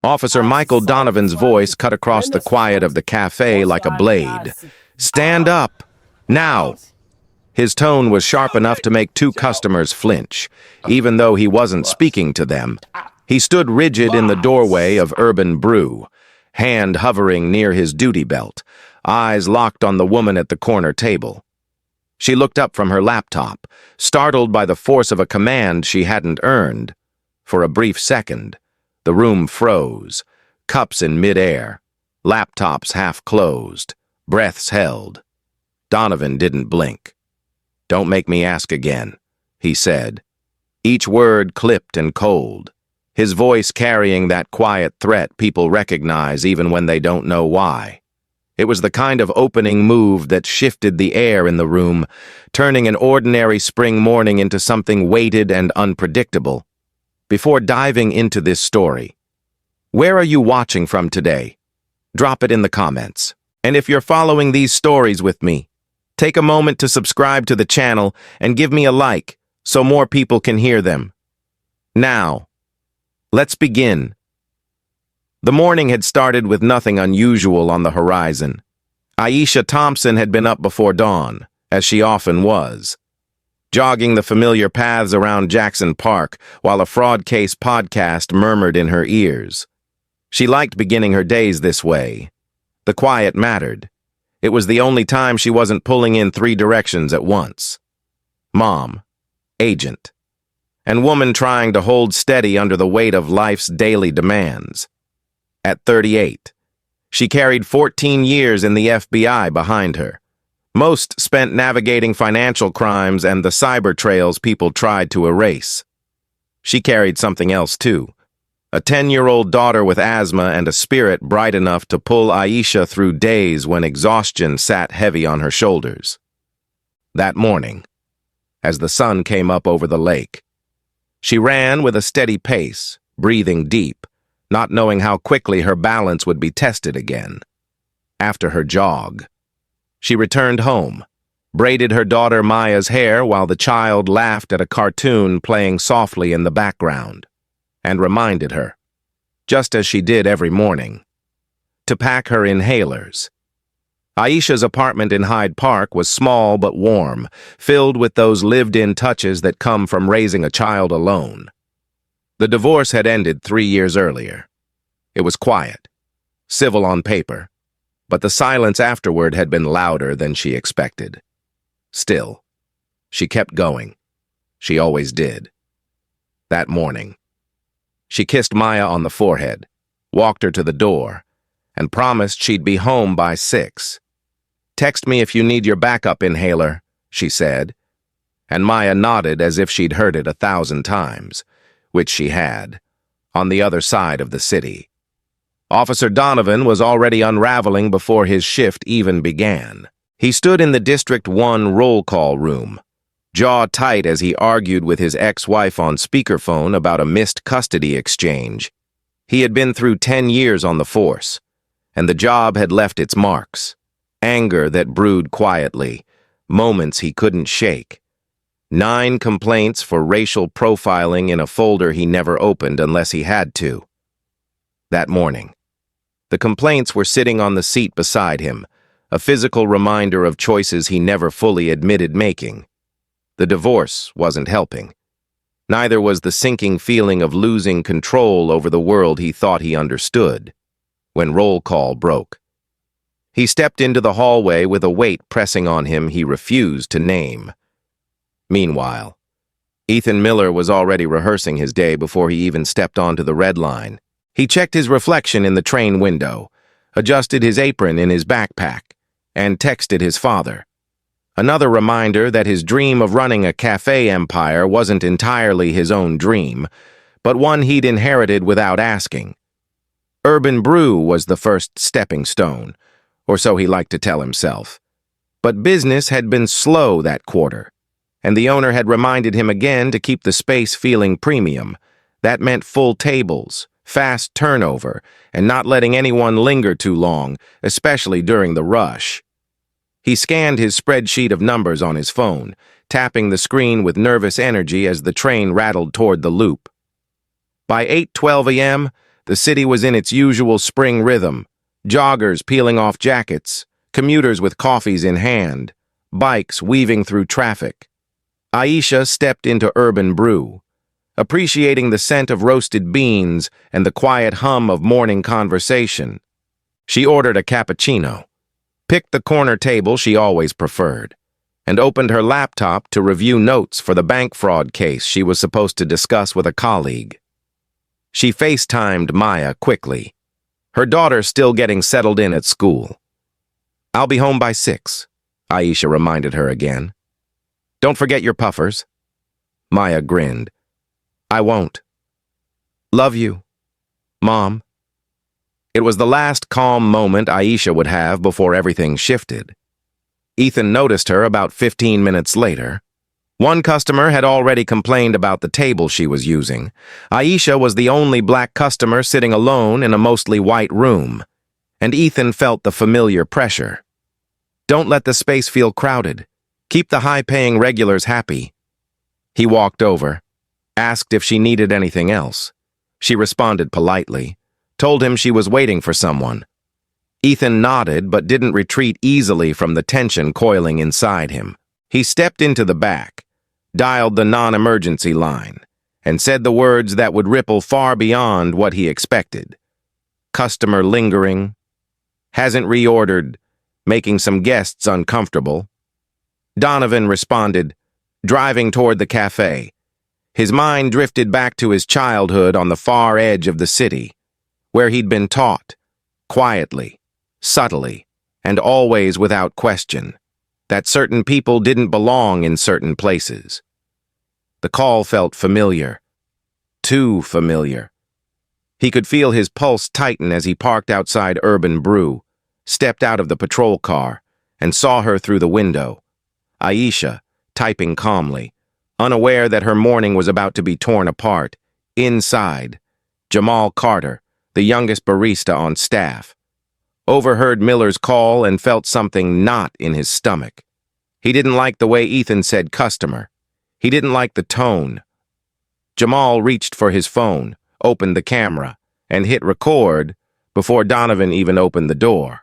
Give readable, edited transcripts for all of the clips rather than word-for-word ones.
Officer Michael Donovan's voice cut across the quiet of the cafe like a blade. "Stand up! Now!" His tone was sharp enough to make two customers flinch, even though he wasn't speaking to them. He stood rigid in the doorway of Urban Brew, hand hovering near his duty belt, eyes locked on the woman at the corner table. She looked up from her laptop, startled by the force of a command she hadn't earned. For a brief second, the room froze, cups in midair, laptops half closed, breaths held. Donovan didn't blink. "Don't make me ask again," he said, each word clipped and cold, his voice carrying that quiet threat people recognize even when they don't know why. It was the kind of opening move that shifted the air in the room, turning an ordinary spring morning into something weighted and unpredictable. Before diving into this story, where are you watching from today? Drop it in the comments. And if you're following these stories with me, take a moment to subscribe to the channel and give me a like so more people can hear them. Now, let's begin. The morning had started with nothing unusual on the horizon. Aisha Thompson had been up before dawn, as she often was, jogging the familiar paths around Jackson Park while a fraud case podcast murmured in her ears. She liked beginning her days this way. The quiet mattered. It was the only time she wasn't pulling in three directions at once. Mom, agent, and woman trying to hold steady under the weight of life's daily demands. At 38, she carried 14 years in the FBI behind her, most spent navigating financial crimes and the cyber trails people tried to erase. She carried something else too, a 10-year-old daughter with asthma and a spirit bright enough to pull Aisha through days when exhaustion sat heavy on her shoulders. That morning, as the sun came up over the lake, she ran with a steady pace, breathing deep, not knowing how quickly her balance would be tested again. After her jog, she returned home, braided her daughter Maya's hair while the child laughed at a cartoon playing softly in the background, and reminded her, just as she did every morning, to pack her inhalers. Aisha's apartment in Hyde Park was small but warm, filled with those lived-in touches that come from raising a child alone. The divorce had ended 3 years earlier. It was quiet, civil on paper, but the silence afterward had been louder than she expected. Still, she kept going. She always did. That morning, she kissed Maya on the forehead, walked her to the door, and promised she'd be home by 6. "Text me if you need your backup inhaler," she said, and Maya nodded as if she'd heard it 1,000 times, which she had, on the other side of the city. Officer Donovan was already unraveling before his shift even began. He stood in the District 1 roll call room, jaw tight as he argued with his ex-wife on speakerphone about a missed custody exchange. He had been through 10 years on the force, and the job had left its marks. Anger that brewed quietly, moments he couldn't shake. 9 complaints for racial profiling in a folder he never opened unless he had to. That morning, the complaints were sitting on the seat beside him, a physical reminder of choices he never fully admitted making. The divorce wasn't helping. Neither was the sinking feeling of losing control over the world he thought he understood. When roll call broke, he stepped into the hallway with a weight pressing on him he refused to name. Meanwhile, Ethan Miller was already rehearsing his day before he even stepped onto the red line. He checked his reflection in the train window, adjusted his apron in his backpack, and texted his father. Another reminder that his dream of running a cafe empire wasn't entirely his own dream, but one he'd inherited without asking. Urban Brew was the first stepping stone, or so he liked to tell himself. But business had been slow that quarter, and the owner had reminded him again to keep the space feeling premium. That meant full tables, fast turnover, and not letting anyone linger too long, especially during the rush. He scanned his spreadsheet of numbers on his phone, tapping the screen with nervous energy as the train rattled toward the loop. By 8:12 a.m., The city was in its usual spring rhythm. Joggers peeling off jackets, commuters with coffees in hand, bikes weaving through traffic. Aisha stepped into Urban Brew, appreciating the scent of roasted beans and the quiet hum of morning conversation. She ordered a cappuccino, picked the corner table she always preferred, and opened her laptop to review notes for the bank fraud case she was supposed to discuss with a colleague. She FaceTimed Maya quickly, her daughter still getting settled in at school. "I'll be home by 6, Aisha reminded her again. "Don't forget your puffers." Maya grinned. "I won't." "Love you, Mom." It was the last calm moment Aisha would have before everything shifted. Ethan noticed her about 15 minutes later. One customer had already complained about the table she was using. Aisha was the only black customer sitting alone in a mostly white room, and Ethan felt the familiar pressure. "Don't let the space feel crowded. Keep the high-paying regulars happy." He walked over, asked if she needed anything else. She responded politely, told him she was waiting for someone. Ethan nodded but didn't retreat easily from the tension coiling inside him. He stepped into the back, dialed the non-emergency line, and said the words that would ripple far beyond what he expected. "Customer lingering. Hasn't reordered. Making some guests uncomfortable." Donovan responded, driving toward the cafe. His mind drifted back to his childhood on the far edge of the city, where he'd been taught, quietly, subtly, and always without question, that certain people didn't belong in certain places. The call felt familiar. Too familiar. He could feel his pulse tighten as he parked outside Urban Brew, stepped out of the patrol car, and saw her through the window. Aisha, typing calmly, unaware that her morning was about to be torn apart. Inside, Jamal Carter, the youngest barista on staff, overheard Miller's call and felt something knot in his stomach. He didn't like the way Ethan said customer. He didn't like the tone. Jamal reached for his phone, opened the camera, and hit record before Donovan even opened the door.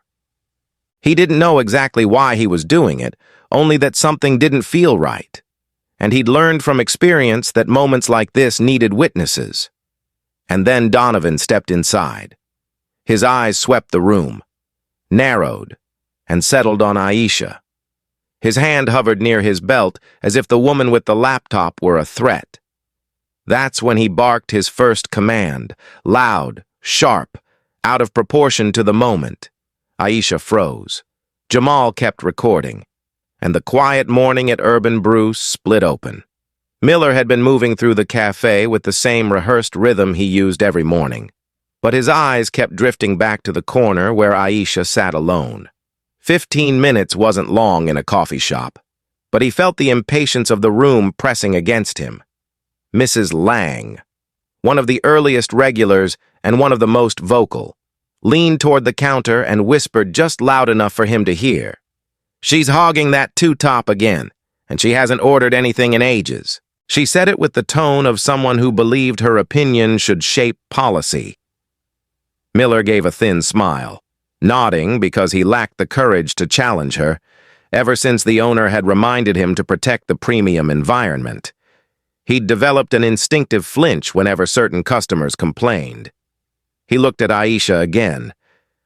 He didn't know exactly why he was doing it, only that something didn't feel right. And he'd learned from experience that moments like this needed witnesses. And then Donovan stepped inside. His eyes swept the room, narrowed, and settled on Aisha. His hand hovered near his belt as if the woman with the laptop were a threat. That's when he barked his first command, loud, sharp, out of proportion to the moment. Aisha froze. Jamal kept recording, and the quiet morning at Urban Brew split open. Miller had been moving through the cafe with the same rehearsed rhythm he used every morning, but his eyes kept drifting back to the corner where Aisha sat alone. 15 minutes wasn't long in a coffee shop, but he felt the impatience of the room pressing against him. Mrs. Lang, one of the earliest regulars and one of the most vocal, leaned toward the counter and whispered just loud enough for him to hear. "She's hogging that two-top again, and she hasn't ordered anything in ages." She said it with the tone of someone who believed her opinion should shape policy. Miller gave a thin smile, nodding because he lacked the courage to challenge her, ever since the owner had reminded him to protect the premium environment. He'd developed an instinctive flinch whenever certain customers complained. He looked at Aisha again.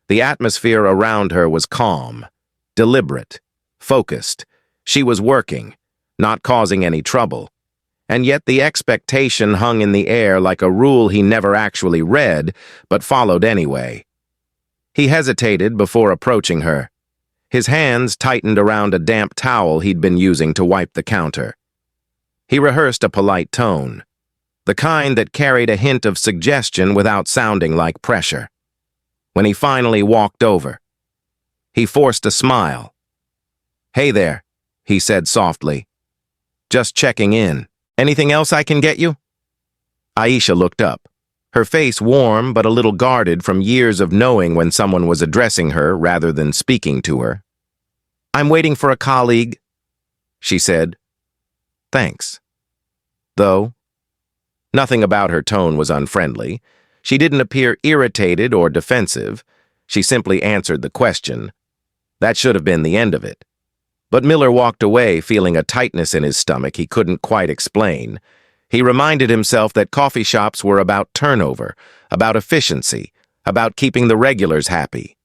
The atmosphere around her was calm, deliberate, focused. She was working, not causing any trouble. And yet the expectation hung in the air like a rule he never actually read, but followed anyway. He hesitated before approaching her. His hands tightened around a damp towel he'd been using to wipe the counter. He rehearsed a polite tone, the kind that carried a hint of suggestion without sounding like pressure. When he finally walked over, he forced a smile. "Hey there," he said softly. "Just checking in. Anything else I can get you?" Aisha looked up, her face warm but a little guarded from years of knowing when someone was addressing her rather than speaking to her. "I'm waiting for a colleague," she said. "Thanks." Though, nothing about her tone was unfriendly. She didn't appear irritated or defensive. She simply answered the question. That should have been the end of it. But Miller walked away feeling a tightness in his stomach he couldn't quite explain. He reminded himself that coffee shops were about turnover, about efficiency, about keeping the regulars happy.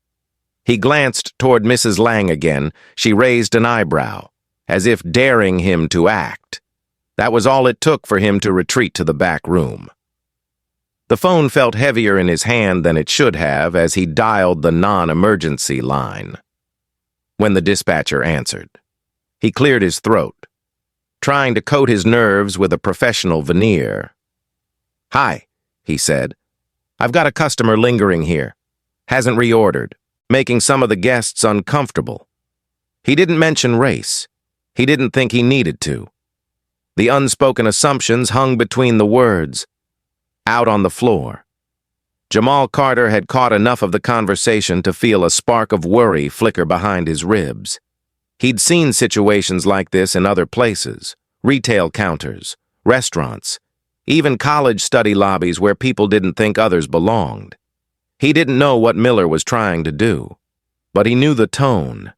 He glanced toward Mrs. Lang again. She raised an eyebrow, as if daring him to act. That was all it took for him to retreat to the back room. The phone felt heavier in his hand than it should have as he dialed the non-emergency line. When the dispatcher answered, he cleared his throat, trying to coat his nerves with a professional veneer. "Hi," he said. "I've got a customer lingering here. Hasn't reordered, making some of the guests uncomfortable." He didn't mention race. He didn't think he needed to. The unspoken assumptions hung between the words. Out on the floor. Jamal Carter had caught enough of the conversation to feel a spark of worry flicker behind his ribs. He'd seen situations like this in other places, retail counters, restaurants, even college study lobbies where people didn't think others belonged. He didn't know what Miller was trying to do, but he knew the tone.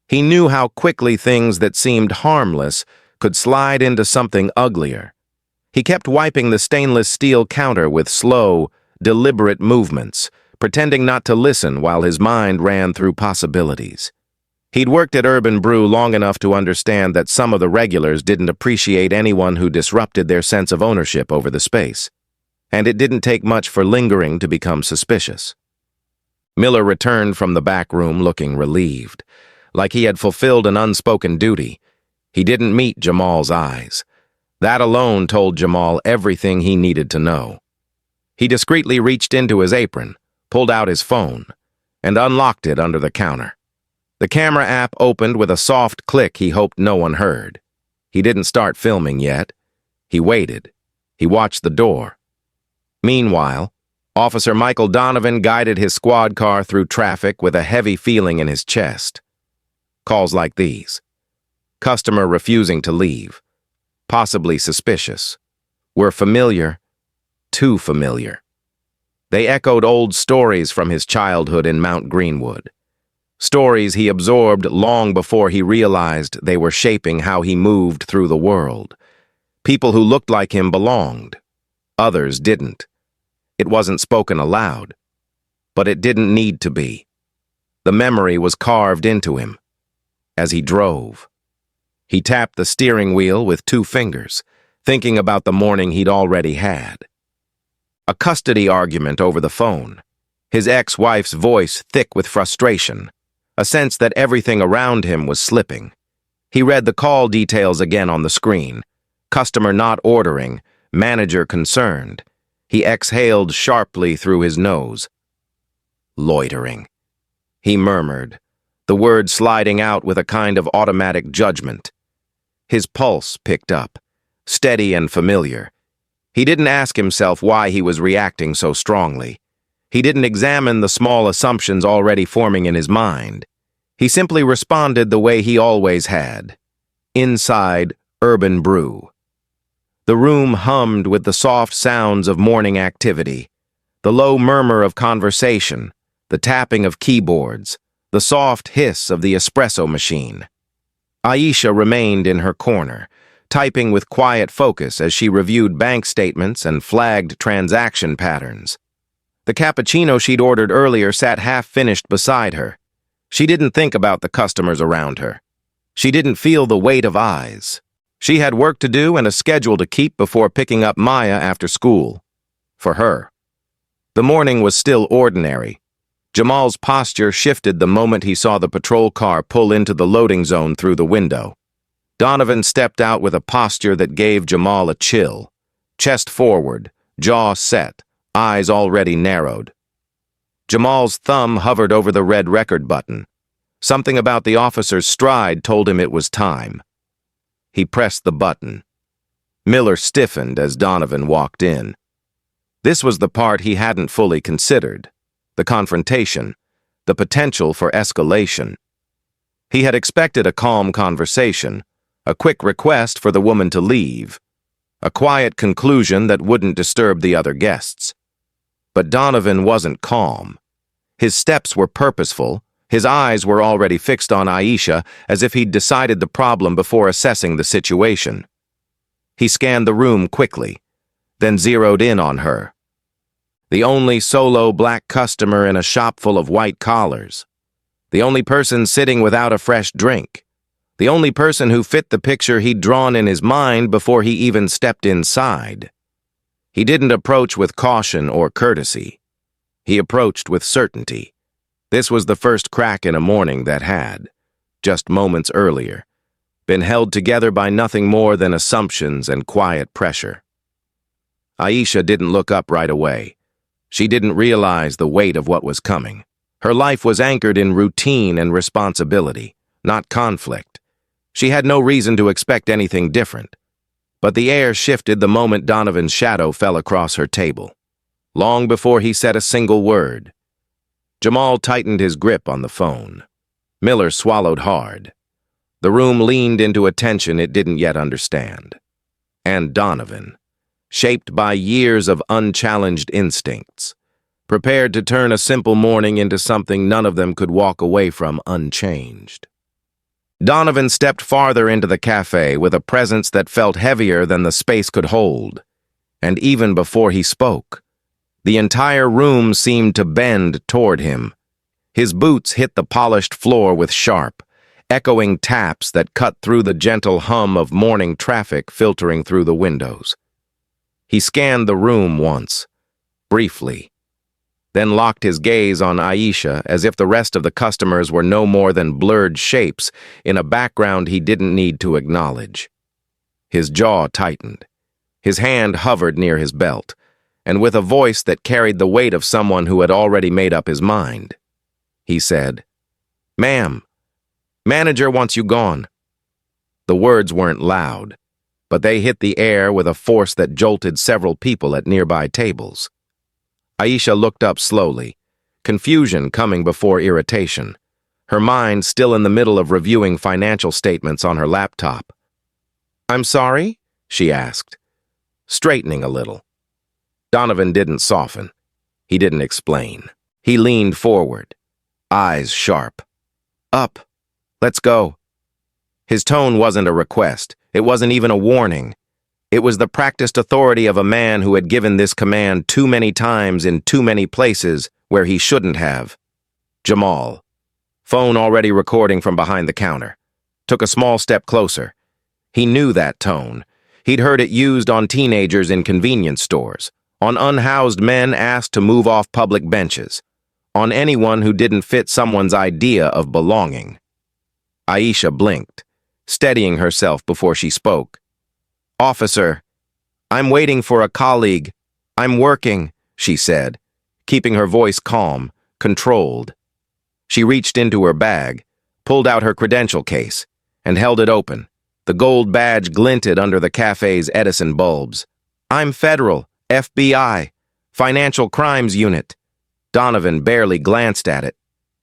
He knew how quickly things that seemed harmless could slide into something uglier. He kept wiping the stainless steel counter with slow, deliberate movements, pretending not to listen while his mind ran through possibilities. He'd worked at Urban Brew long enough to understand that some of the regulars didn't appreciate anyone who disrupted their sense of ownership over the space, and it didn't take much for lingering to become suspicious. Miller returned from the back room looking relieved, like he had fulfilled an unspoken duty. He didn't meet Jamal's eyes. That alone told Jamal everything he needed to know. He discreetly reached into his apron, pulled out his phone, and unlocked it under the counter. The camera app opened with a soft click he hoped no one heard. He didn't start filming yet. He waited. He watched the door. Meanwhile, Officer Michael Donovan guided his squad car through traffic with a heavy feeling in his chest. Calls like these. Customer refusing to leave. Possibly suspicious. Were familiar. Too familiar. They echoed old stories from his childhood in Mount Greenwood. Stories he absorbed long before he realized they were shaping how he moved through the world. People who looked like him belonged. Others didn't. It wasn't spoken aloud. But it didn't need to be. The memory was carved into him. As he drove. He tapped the steering wheel with 2 fingers, thinking about the morning he'd already had. A custody argument over the phone. His ex-wife's voice thick with frustration. A sense that everything around him was slipping. He read the call details again on the screen. Customer not ordering, manager concerned. He exhaled sharply through his nose. Loitering. He murmured, the word sliding out with a kind of automatic judgment. His pulse picked up, steady and familiar. He didn't ask himself why he was reacting so strongly. He didn't examine the small assumptions already forming in his mind. He simply responded the way he always had. Inside Urban Brew. The room hummed with the soft sounds of morning activity, the low murmur of conversation, the tapping of keyboards, the soft hiss of the espresso machine. Aisha remained in her corner, typing with quiet focus as she reviewed bank statements and flagged transaction patterns. The cappuccino she'd ordered earlier sat half-finished beside her. She didn't think about the customers around her. She didn't feel the weight of eyes. She had work to do and a schedule to keep before picking up Maya after school. For her. The morning was still ordinary. Jamal's posture shifted the moment he saw the patrol car pull into the loading zone through the window. Donovan stepped out with a posture that gave Jamal a chill. Chest forward, jaw set, eyes already narrowed. Jamal's thumb hovered over the red record button. Something about the officer's stride told him it was time. He pressed the button. Miller stiffened as Donovan walked in. This was the part he hadn't fully considered. The confrontation, the potential for escalation. He had expected a calm conversation, a quick request for the woman to leave, a quiet conclusion that wouldn't disturb the other guests. But Donovan wasn't calm. His steps were purposeful. His eyes were already fixed on Aisha, as if he'd decided the problem before assessing the situation. He scanned the room quickly, then zeroed in on her. The only solo black customer in a shop full of white collars. The only person sitting without a fresh drink. The only person who fit the picture he'd drawn in his mind before he even stepped inside. He didn't approach with caution or courtesy. He approached with certainty. This was the first crack in a morning that had, just moments earlier, been held together by nothing more than assumptions and quiet pressure. Aisha didn't look up right away. She didn't realize the weight of what was coming. Her life was anchored in routine and responsibility, not conflict. She had no reason to expect anything different. But the air shifted the moment Donovan's shadow fell across her table. Long before he said a single word, Jamal tightened his grip on the phone. Miller swallowed hard. The room leaned into a tension it didn't yet understand. And Donovan, shaped by years of unchallenged instincts, prepared to turn a simple morning into something none of them could walk away from unchanged. Donovan stepped farther into the cafe with a presence that felt heavier than the space could hold. And even before he spoke, the entire room seemed to bend toward him. His boots hit the polished floor with sharp, echoing taps that cut through the gentle hum of morning traffic filtering through the windows. He scanned the room once, briefly, then locked his gaze on Aisha as if the rest of the customers were no more than blurred shapes in a background he didn't need to acknowledge. His jaw tightened. His hand hovered near his belt, and with a voice that carried the weight of someone who had already made up his mind, he said, "Ma'am, manager wants you gone." The words weren't loud, but they hit the air with a force that jolted several people at nearby tables. Aisha looked up slowly, confusion coming before irritation, her mind still in the middle of reviewing financial statements on her laptop. "I'm sorry?" she asked, straightening a little. Donovan didn't soften. He didn't explain. He leaned forward, eyes sharp. "Up. Let's go." His tone wasn't a request. It wasn't even a warning. It was the practiced authority of a man who had given this command too many times in too many places where he shouldn't have. Jamal, phone already recording from behind the counter, took a small step closer. He knew that tone. He'd heard it used on teenagers in convenience stores, on unhoused men asked to move off public benches, on anyone who didn't fit someone's idea of belonging. Aisha blinked, steadying herself before she spoke. "Officer, I'm waiting for a colleague. I'm working," she said, keeping her voice calm, controlled. She reached into her bag, pulled out her credential case, and held it open. The gold badge glinted under the cafe's Edison bulbs. "I'm federal, FBI, Financial Crimes Unit." Donovan barely glanced at it.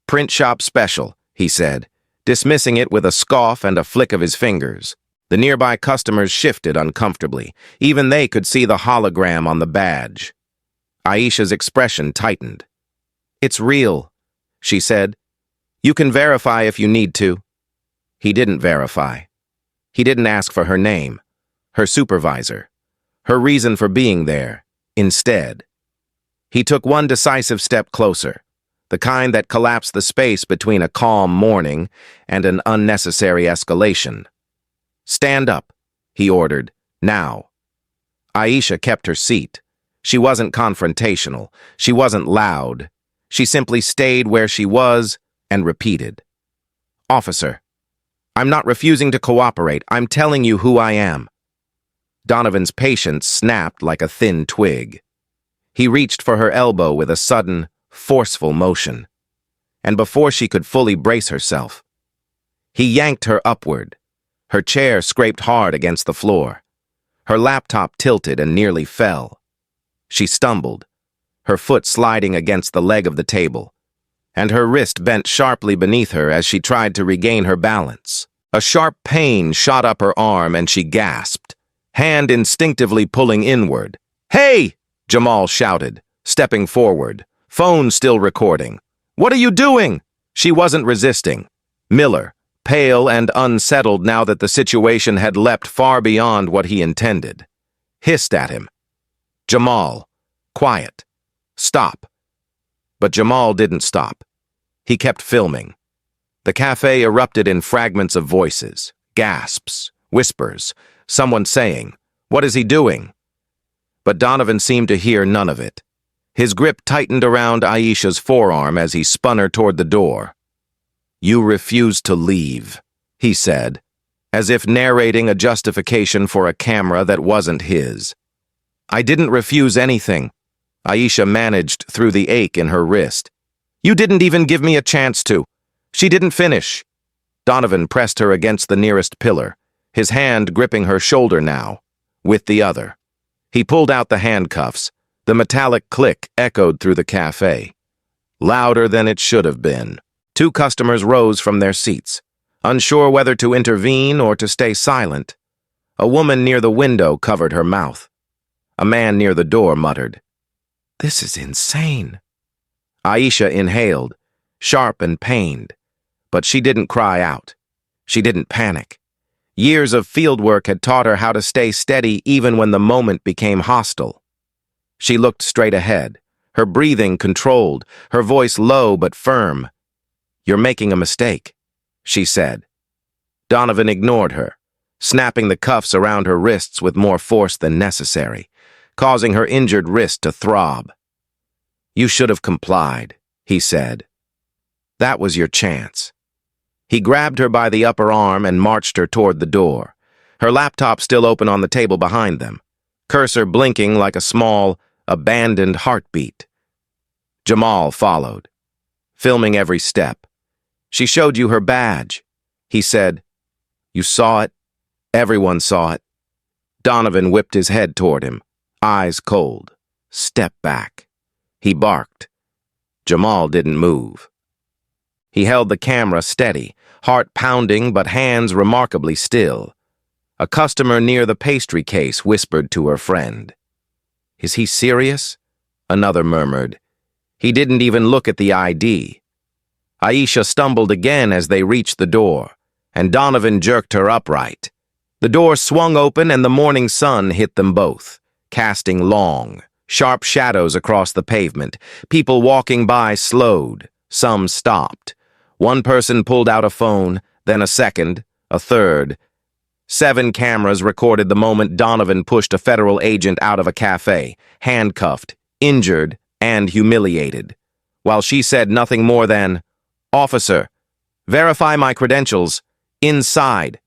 "Print shop special," he said, dismissing it with a scoff and a flick of his fingers. The nearby customers shifted uncomfortably. Even they could see the hologram on the badge. Aisha's expression tightened. "It's real," she said. "You can verify if you need to." He didn't verify. He didn't ask for her name, her supervisor, her reason for being there. Instead, he took one decisive step closer, the kind that collapsed the space between a calm morning and an unnecessary escalation. "Stand up," he ordered, "now." Aisha kept her seat. She wasn't confrontational. She wasn't loud. She simply stayed where she was and repeated, "Officer, I'm not refusing to cooperate. I'm telling you who I am." Donovan's patience snapped like a thin twig. He reached for her elbow with a sudden, forceful motion. And before she could fully brace herself, he yanked her upward. Her chair scraped hard against the floor. Her laptop tilted and nearly fell. She stumbled, her foot sliding against the leg of the table, and her wrist bent sharply beneath her as she tried to regain her balance. A sharp pain shot up her arm and she gasped, hand instinctively pulling inward. "Hey!" Jamal shouted, stepping forward, phone still recording. "What are you doing?" She wasn't resisting. Miller, pale and unsettled now that the situation had leapt far beyond what he intended, hissed at him. "Jamal, quiet. Stop." But Jamal didn't stop. He kept filming. The cafe erupted in fragments of voices, gasps, whispers, someone saying, "What is he doing?" But Donovan seemed to hear none of it. His grip tightened around Aisha's forearm as he spun her toward the door. "You refuse to leave," he said, as if narrating a justification for a camera that wasn't his. "I didn't refuse anything," Aisha managed through the ache in her wrist. "You didn't even give me a chance to." She didn't finish. Donovan pressed her against the nearest pillar, his hand gripping her shoulder now, with the other. He pulled out the handcuffs. The metallic click echoed through the cafe, louder than it should have been. Two customers rose from their seats, unsure whether to intervene or to stay silent. A woman near the window covered her mouth. A man near the door muttered, "This is insane." Aisha inhaled, sharp and pained, but she didn't cry out. She didn't panic. Years of fieldwork had taught her how to stay steady even when the moment became hostile. She looked straight ahead, her breathing controlled, her voice low but firm. "You're making a mistake," she said. Donovan ignored her, snapping the cuffs around her wrists with more force than necessary, causing her injured wrist to throb. "You should have complied," he said. "That was your chance." He grabbed her by the upper arm and marched her toward the door, her laptop still open on the table behind them, cursor blinking like a small, abandoned heartbeat. Jamal followed, filming every step. "She showed you her badge," he said. "You saw it. Everyone saw it." Donovan whipped his head toward him, eyes cold. "Step back." He barked. Jamal didn't move. He held the camera steady, heart pounding but hands remarkably still. A customer near the pastry case whispered to her friend. "Is he serious?" Another murmured. "He didn't even look at the ID." Aisha stumbled again as they reached the door, and Donovan jerked her upright. The door swung open and the morning sun hit them both, casting long, sharp shadows across the pavement. People walking by slowed. Some stopped. One person pulled out a phone, then a second, a third. 7 cameras recorded the moment Donovan pushed a federal agent out of a cafe, handcuffed, injured, and humiliated, while she said nothing more than, "Officer, verify my credentials. Inside."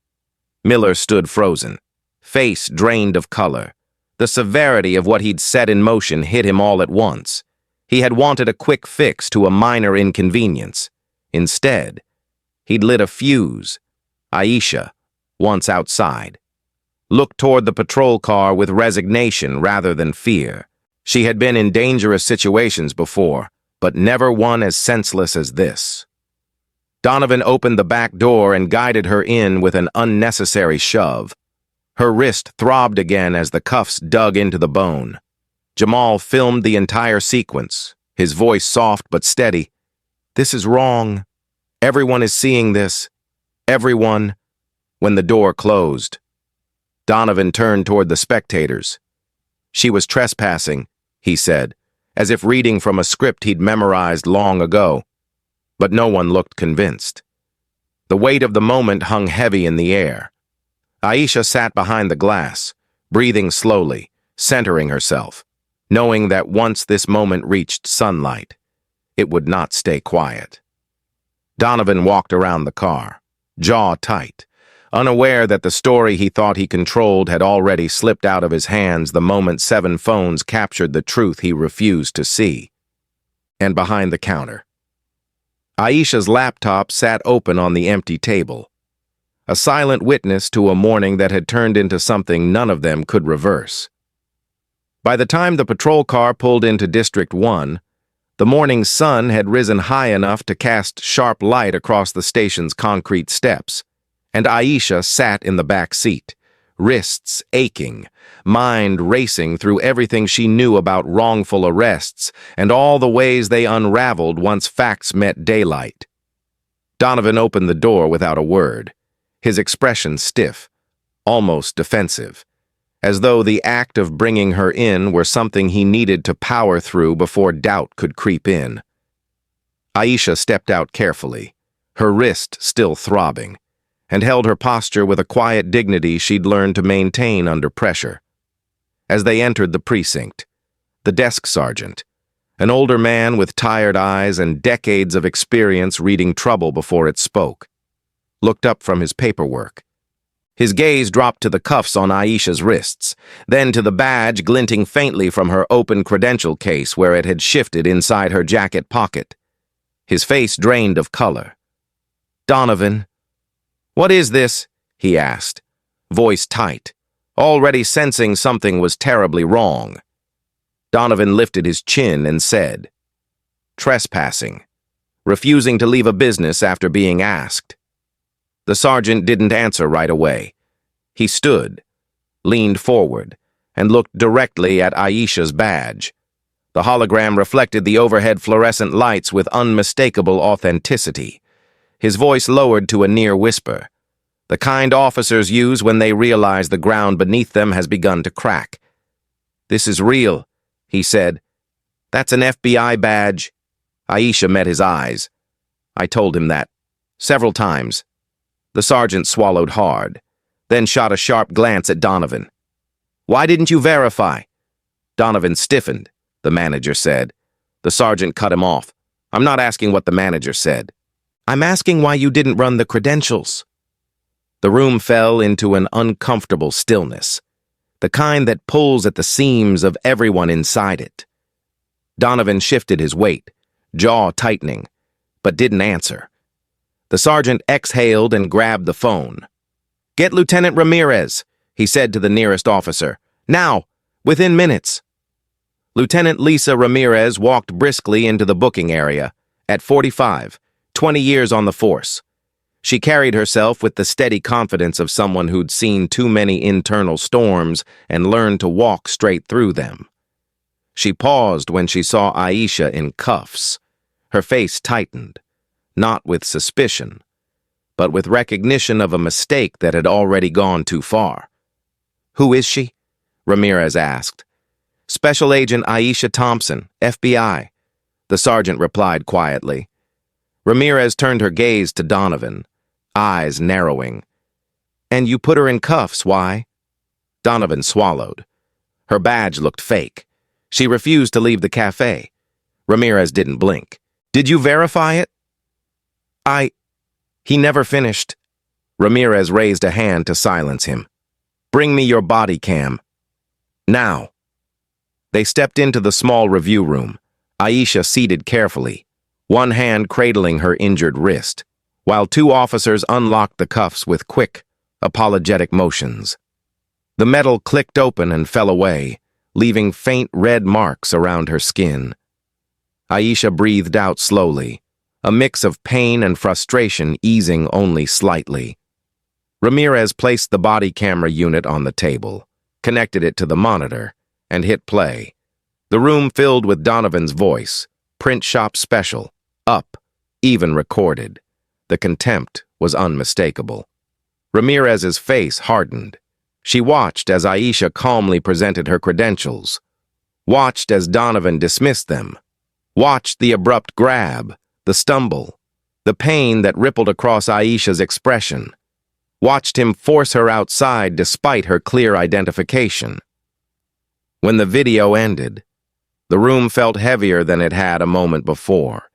Miller stood frozen, face drained of color. The severity of what he'd set in motion hit him all at once. He had wanted a quick fix to a minor inconvenience. Instead, he'd lit a fuse. Aisha, once outside, looked toward the patrol car with resignation rather than fear. She had been in dangerous situations before, but never one as senseless as this. Donovan opened the back door and guided her in with an unnecessary shove. Her wrist throbbed again as the cuffs dug into the bone. Jamal filmed the entire sequence, his voice soft but steady. "This is wrong. Everyone is seeing this. Everyone." When the door closed, Donovan turned toward the spectators. "She was trespassing," he said, as if reading from a script he'd memorized long ago. But no one looked convinced. The weight of the moment hung heavy in the air. Aisha sat behind the glass, breathing slowly, centering herself, knowing that once this moment reached sunlight, it would not stay quiet. Donovan walked around the car, jaw tight, unaware that the story he thought he controlled had already slipped out of his hands the moment 7 phones captured the truth he refused to see. And behind the counter, Aisha's laptop sat open on the empty table, a silent witness to a morning that had turned into something none of them could reverse. By the time the patrol car pulled into District 1, the morning sun had risen high enough to cast sharp light across the station's concrete steps, and Aisha sat in the back seat, wrists aching, mind racing through everything she knew about wrongful arrests and all the ways they unraveled once facts met daylight. Donovan opened the door without a word, his expression stiff, almost defensive, as though the act of bringing her in were something he needed to power through before doubt could creep in. Aisha stepped out carefully, her wrist still throbbing, and held her posture with a quiet dignity she'd learned to maintain under pressure. As they entered the precinct, the desk sergeant, an older man with tired eyes and decades of experience reading trouble before it spoke, looked up from his paperwork. His gaze dropped to the cuffs on Aisha's wrists, then to the badge glinting faintly from her open credential case where it had shifted inside her jacket pocket. His face drained of color. "Donovan, what is this?" he asked, voice tight, already sensing something was terribly wrong. Donovan lifted his chin and said, "Trespassing, refusing to leave a business after being asked." The sergeant didn't answer right away. He stood, leaned forward, and looked directly at Aisha's badge. The hologram reflected the overhead fluorescent lights with unmistakable authenticity. His voice lowered to a near whisper, the kind officers use when they realize the ground beneath them has begun to crack. "This is real," he said. "That's an FBI badge." Aisha met his eyes. "I told him that. Several times." The sergeant swallowed hard, then shot a sharp glance at Donovan. "Why didn't you verify?" Donovan stiffened, the manager said. The sergeant cut him off. "I'm not asking what the manager said. I'm asking why you didn't run the credentials." The room fell into an uncomfortable stillness, the kind that pulls at the seams of everyone inside it. Donovan shifted his weight, jaw tightening, but didn't answer. The sergeant exhaled and grabbed the phone. "Get Lieutenant Ramirez," he said to the nearest officer. "Now, within minutes." Lieutenant Lisa Ramirez walked briskly into the booking area, at 45, 20 years on the force. She carried herself with the steady confidence of someone who'd seen too many internal storms and learned to walk straight through them. She paused when she saw Aisha in cuffs. Her face tightened, not with suspicion, but with recognition of a mistake that had already gone too far. "Who is she?" Ramirez asked. "Special Agent Aisha Thompson, FBI," the sergeant replied quietly. Ramirez turned her gaze to Donovan, eyes narrowing. "And you put her in cuffs, why?" Donovan swallowed. Her badge looked fake. She refused to leave the cafe. Ramirez didn't blink. "Did you verify it?" He never finished. Ramirez raised a hand to silence him. "Bring me your body cam. Now." They stepped into the small review room, Aisha seated carefully, one hand cradling her injured wrist, while two officers unlocked the cuffs with quick, apologetic motions. The metal clicked open and fell away, leaving faint red marks around her skin. Aisha breathed out slowly, a mix of pain and frustration easing only slightly. Ramirez placed the body camera unit on the table, connected it to the monitor, and hit play. The room filled with Donovan's voice, print shop special, up, even recorded. The contempt was unmistakable. Ramirez's face hardened. She watched as Aisha calmly presented her credentials, watched as Donovan dismissed them, watched the abrupt grab, the stumble, the pain that rippled across Aisha's expression, watched him force her outside despite her clear identification. When the video ended, the room felt heavier than it had a moment before.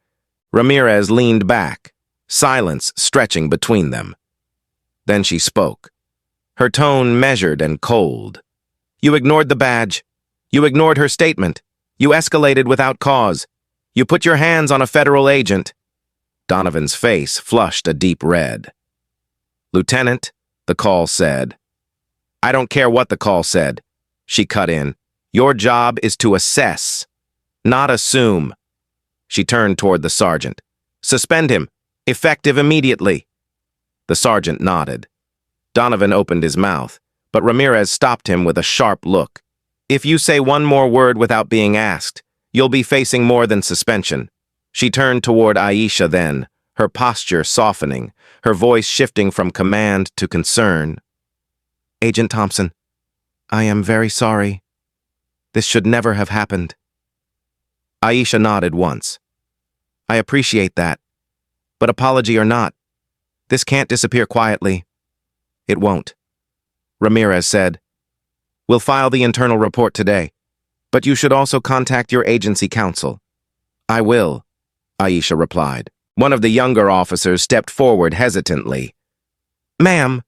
Ramirez leaned back, silence stretching between them. Then she spoke, her tone measured and cold. "You ignored the badge. You ignored her statement. You escalated without cause. You put your hands on a federal agent." Donovan's face flushed a deep red. "Lieutenant," the call said. "I don't care what the call said," she cut in. "Your job is to assess, not assume." She turned toward the sergeant. "Suspend him. Effective immediately." The sergeant nodded. Donovan opened his mouth, but Ramirez stopped him with a sharp look. "If you say one more word without being asked, you'll be facing more than suspension." She turned toward Aisha then, her posture softening, her voice shifting from command to concern. "Agent Thompson, I am very sorry. This should never have happened." Aisha nodded once. "I appreciate that. But apology or not, this can't disappear quietly." "It won't," Ramirez said. "We'll file the internal report today, but you should also contact your agency counsel." "I will," Aisha replied. One of the younger officers stepped forward hesitantly. "Ma'am,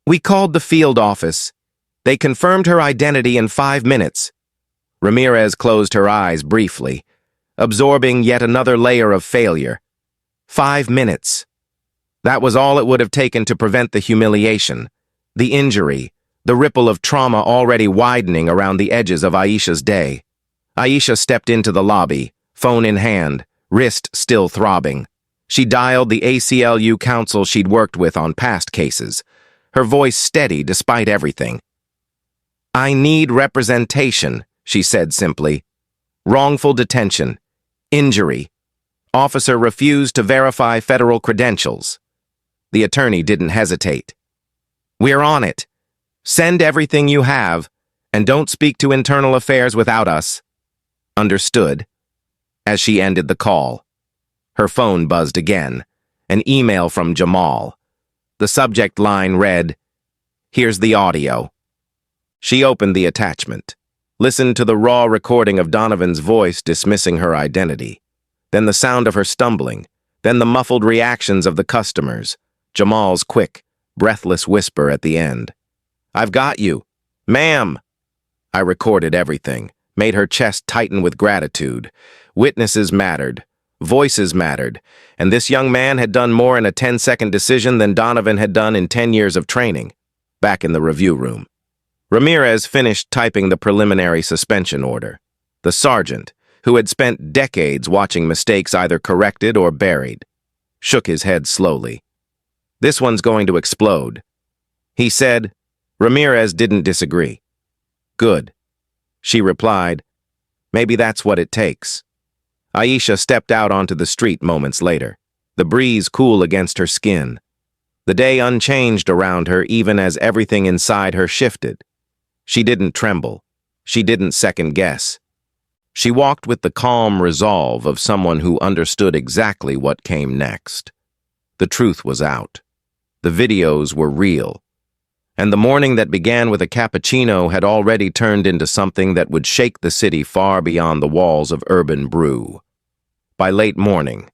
we called the field office. They confirmed her identity in 5 minutes. Ramirez closed her eyes briefly, absorbing yet another layer of failure. 5 minutes. That was all it would have taken to prevent the humiliation, the injury, the ripple of trauma already widening around the edges of Aisha's day. Aisha stepped into the lobby, phone in hand, wrist still throbbing. She dialed the ACLU counsel she'd worked with on past cases, her voice steady despite everything. "I need representation," she said simply. "Wrongful detention. Injury. Officer refused to verify federal credentials." The attorney didn't hesitate. "We're on it. Send everything you have, and don't speak to internal affairs without us." "Understood." As she ended the call, her phone buzzed again, an email from Jamal. The subject line read, "Here's the audio." She opened the attachment, listened to the raw recording of Donovan's voice dismissing her identity, then the sound of her stumbling, then the muffled reactions of the customers, Jamal's quick, breathless whisper at the end. "I've got you. Ma'am." I recorded everything, made her chest tighten with gratitude. Witnesses mattered. Voices mattered, and this young man had done more in a 10-second decision than Donovan had done in 10 years of training. Back in the review room, Ramirez finished typing the preliminary suspension order. The sergeant, who had spent decades watching mistakes either corrected or buried, shook his head slowly. "This one's going to explode," he said. Ramirez didn't disagree. "Good," she replied. "Maybe that's what it takes." Aisha stepped out onto the street moments later, the breeze cool against her skin. The day unchanged around her even as everything inside her shifted. She didn't tremble. She didn't second-guess. She walked with the calm resolve of someone who understood exactly what came next. The truth was out. The videos were real. And the morning that began with a cappuccino had already turned into something that would shake the city far beyond the walls of Urban Brew. By late morning,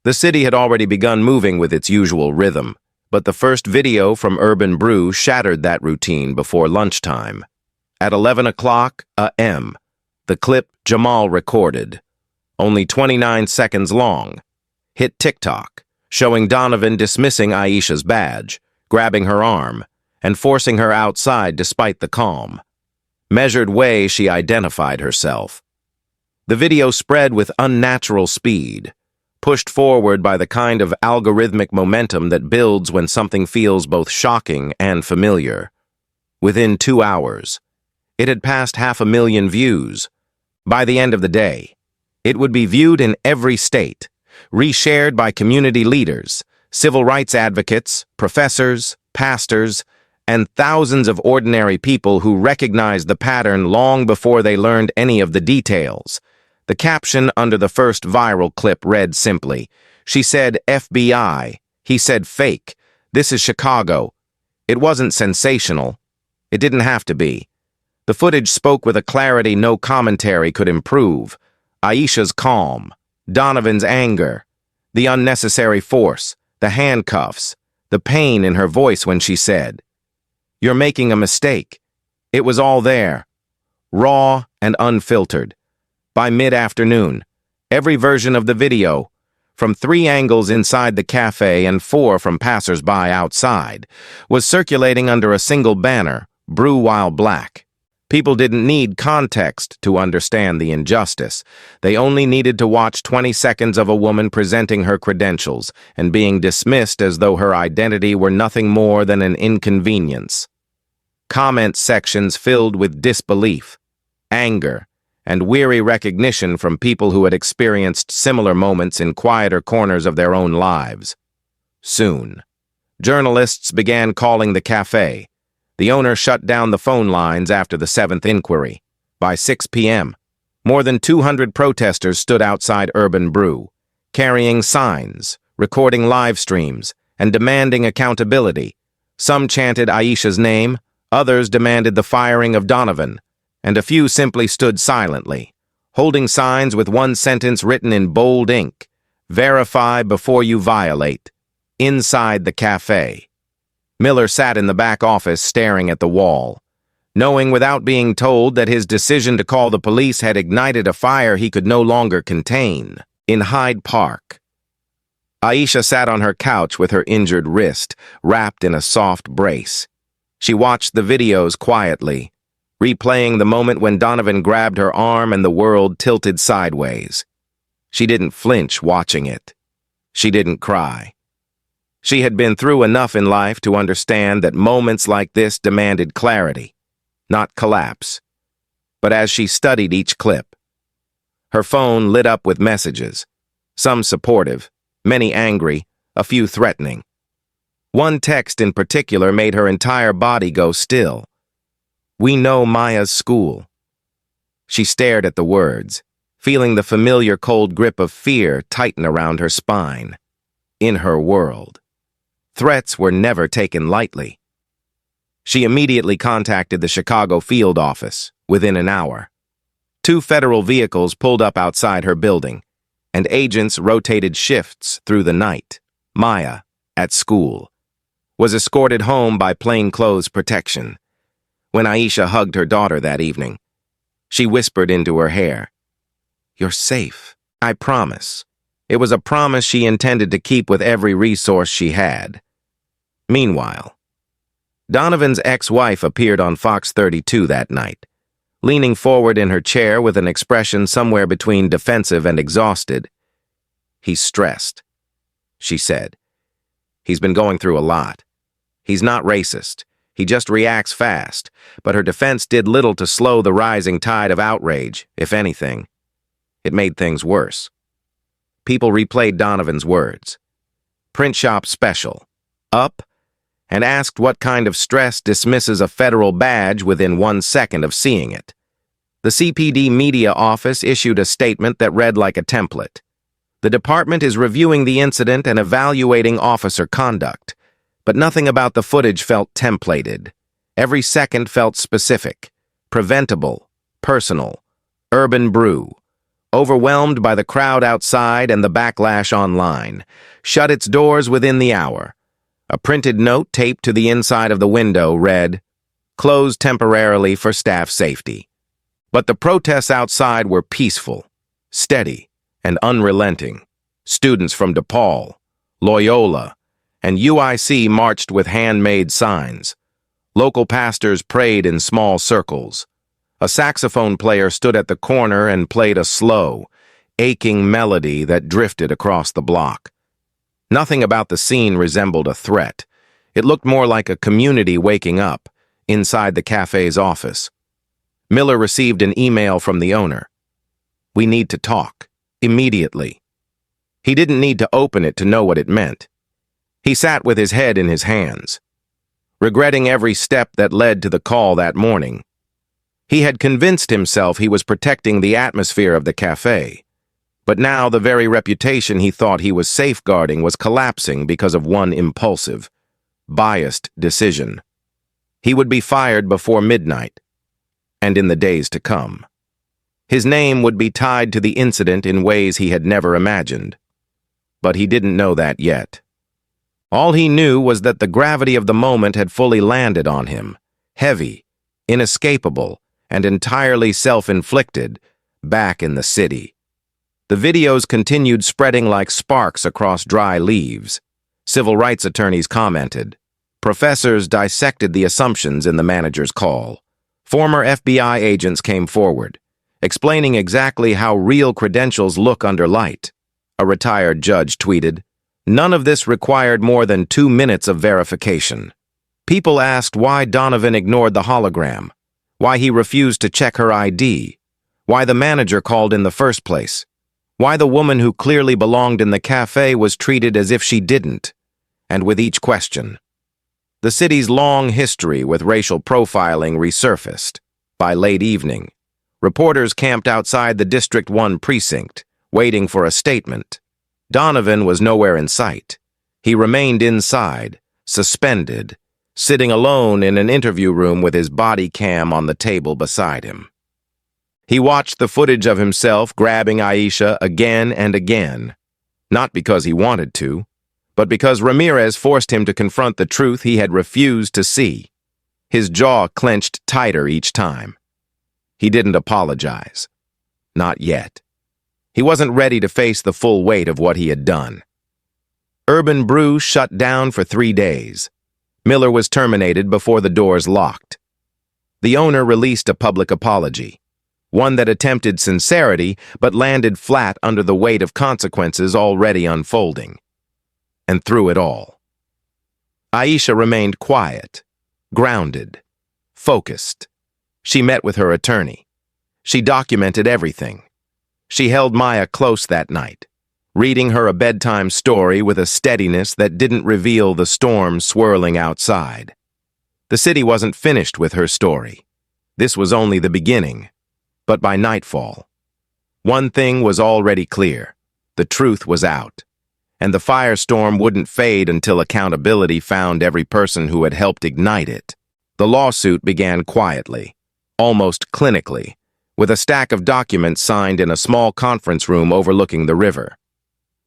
the city had already begun moving with its usual rhythm, but the first video from Urban Brew shattered that routine before lunchtime. At 11 o'clock a.m., the clip Jamal recorded, only 29 seconds long, hit TikTok, showing Donovan dismissing Aisha's badge, grabbing her arm, and forcing her outside despite the calm, measured way she identified herself. The video spread with unnatural speed, pushed forward by the kind of algorithmic momentum that builds when something feels both shocking and familiar. Within 2 hours, it had passed 500,000 views. By the end of the day, it would be viewed in every state, reshared by community leaders, civil rights advocates, professors, pastors, and thousands of ordinary people who recognized the pattern long before they learned any of the details. The caption under the first viral clip read simply, "She said FBI, he said fake. This is Chicago." It wasn't sensational. It didn't have to be. The footage spoke with a clarity no commentary could improve. Aisha's calm, Donovan's anger, the unnecessary force, the handcuffs, the pain in her voice when she said, "You're making a mistake." It was all there, raw and unfiltered. By mid-afternoon, every version of the video, from 3 angles inside the cafe and 4 from passers-by outside, was circulating under a single banner, "Brew While Black." People didn't need context to understand the injustice. They only needed to watch 20 seconds of a woman presenting her credentials and being dismissed as though her identity were nothing more than an inconvenience. comment sections filled with disbelief, anger, and weary recognition from people who had experienced similar moments in quieter corners of their own lives. Soon, journalists began calling the cafe. The owner shut down the phone lines after the 7th inquiry. By 6 p.m., more than 200 protesters stood outside Urban Brew, carrying signs, recording live streams, and demanding accountability. Some chanted Aisha's name, others demanded the firing of Donovan, and a few simply stood silently, holding signs with one sentence written in bold ink: "Verify before you violate." Inside the cafe, Miller sat in the back office staring at the wall, knowing without being told that his decision to call the police had ignited a fire he could no longer contain. In Hyde Park, Aisha sat on her couch with her injured wrist wrapped in a soft brace. She watched the videos quietly, replaying the moment when Donovan grabbed her arm and the world tilted sideways. She didn't flinch watching it. She didn't cry. She had been through enough in life to understand that moments like this demanded clarity, not collapse. But as she studied each clip, her phone lit up with messages, some supportive, many angry, a few threatening. One text in particular made her entire body go still. "We know Maya's school." She stared at the words, feeling the familiar cold grip of fear tighten around her spine. In her world, threats were never taken lightly. She immediately contacted the Chicago field office within an hour. 2 federal vehicles pulled up outside her building, and agents rotated shifts through the night. Maya, at school, was escorted home by plainclothes protection. When Aisha hugged her daughter that evening, she whispered into her hair, "You're safe, I promise." It was a promise she intended to keep with every resource she had. Meanwhile, Donovan's ex-wife appeared on Fox 32 that night, leaning forward in her chair with an expression somewhere between defensive and exhausted. "He's stressed," she said. "He's been going through a lot. He's not racist. He just reacts fast." But her defense did little to slow the rising tide of outrage, if anything. It made things worse. People replayed Donovan's words. "Print shop special. Up," and asked what kind of stress dismisses a federal badge within 1 second of seeing it. The CPD media office issued a statement that read like a template. "The department is reviewing the incident and evaluating officer conduct," but nothing about the footage felt templated. Every second felt specific, preventable, personal. Urban Brew, overwhelmed by the crowd outside and the backlash online, shut its doors within the hour. A printed note taped to the inside of the window read, "Closed temporarily for staff safety." But the protests outside were peaceful, steady, and unrelenting. Students from DePaul, Loyola, and UIC marched with handmade signs. Local pastors prayed in small circles. A saxophone player stood at the corner and played a slow, aching melody that drifted across the block. Nothing about the scene resembled a threat. It looked more like a community waking up inside the cafe's office. Miller received an email from the owner. "We need to talk, immediately." He didn't need to open it to know what it meant. He sat with his head in his hands, regretting every step that led to the call that morning. He had convinced himself he was protecting the atmosphere of the cafe, but now the very reputation he thought he was safeguarding was collapsing because of one impulsive, biased decision. He would be fired before midnight, and in the days to come. His name would be tied to the incident in ways he had never imagined. But he didn't know that yet. All he knew was that the gravity of the moment had fully landed on him, heavy, inescapable, and entirely self-inflicted, back in the city. The videos continued spreading like sparks across dry leaves. Civil rights attorneys commented. Professors dissected the assumptions in the manager's call. Former FBI agents came forward, explaining exactly how real credentials look under light. A retired judge tweeted, "None of this required more than 2 minutes of verification." People asked why Donovan ignored the hologram, why he refused to check her ID, why the manager called in the first place, why the woman who clearly belonged in the cafe was treated as if she didn't, and with each question, the city's long history with racial profiling resurfaced. By late evening, reporters camped outside the District 1 precinct, waiting for a statement. Donovan was nowhere in sight. He remained inside, suspended, sitting alone in an interview room with his body cam on the table beside him. He watched the footage of himself grabbing Aisha again and again, not because he wanted to, but because Ramirez forced him to confront the truth he had refused to see. His jaw clenched tighter each time. He didn't apologize. Not yet. He wasn't ready to face the full weight of what he had done. Urban Brew shut down for 3 days. Miller was terminated before the doors locked. The owner released a public apology, one that attempted sincerity but landed flat under the weight of consequences already unfolding. And through it all, Aisha remained quiet, grounded, focused. She met with her attorney. She documented everything. She held Maya close that night, reading her a bedtime story with a steadiness that didn't reveal the storm swirling outside. The city wasn't finished with her story. This was only the beginning. But by nightfall, one thing was already clear. The truth was out. And the firestorm wouldn't fade until accountability found every person who had helped ignite it. The lawsuit began quietly, almost clinically, with a stack of documents signed in a small conference room overlooking the river.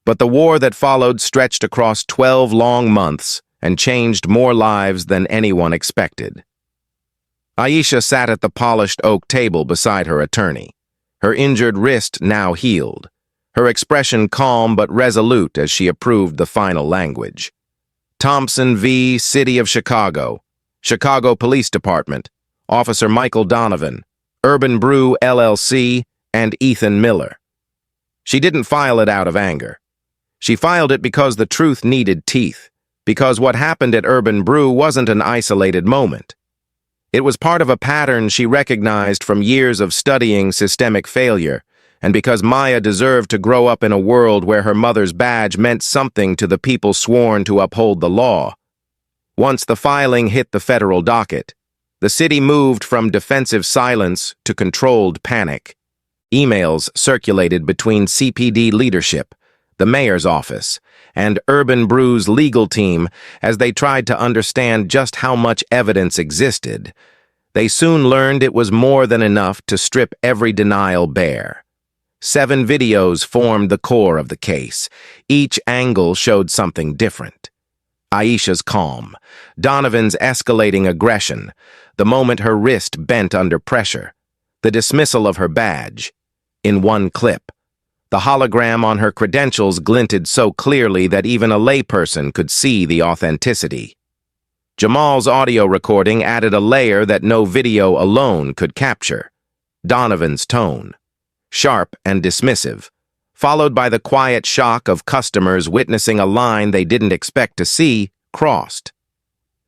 But the war that followed stretched across 12 long months and changed more lives than anyone expected. Aisha sat at the polished oak table beside her attorney, her injured wrist now healed, her expression calm but resolute as she approved the final language. Thompson v. City of Chicago, Chicago Police Department, Officer Michael Donovan, Urban Brew LLC, and Ethan Miller. She didn't file it out of anger. She filed it because the truth needed teeth, because what happened at Urban Brew wasn't an isolated moment. It was part of a pattern she recognized from years of studying systemic failure, and because Maya deserved to grow up in a world where her mother's badge meant something to the people sworn to uphold the law. Once the filing hit the federal docket, the city moved from defensive silence to controlled panic. Emails circulated between CPD leadership, the mayor's office, and Urban Brew's legal team as they tried to understand just how much evidence existed. They soon learned it was more than enough to strip every denial bare. 7 videos formed the core of the case. Each angle showed something different. Aisha's calm, Donovan's escalating aggression, the moment her wrist bent under pressure, the dismissal of her badge. In one clip, the hologram on her credentials glinted so clearly that even a layperson could see the authenticity. Jamal's audio recording added a layer that no video alone could capture. Donovan's tone, sharp and dismissive, followed by the quiet shock of customers witnessing a line they didn't expect to see crossed.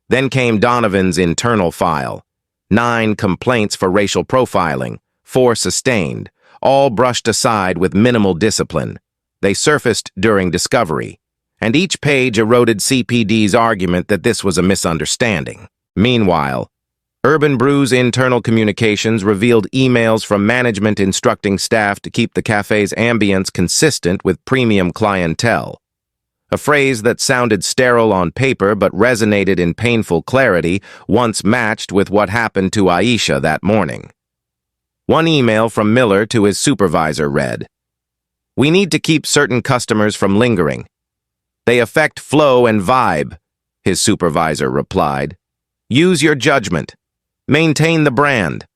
Then came Donovan's internal file. 9 complaints for racial profiling, 4 sustained, all brushed aside with minimal discipline. They surfaced during discovery, and each page eroded CPD's argument that this was a misunderstanding. Meanwhile, Urban Brew's internal communications revealed emails from management instructing staff to keep the cafe's ambience consistent with premium clientele. A phrase that sounded sterile on paper but resonated in painful clarity once matched with what happened to Aisha that morning. One email from Miller to his supervisor read, "We need to keep certain customers from lingering. They affect flow and vibe," his supervisor replied. "Use your judgment. Maintain the brand."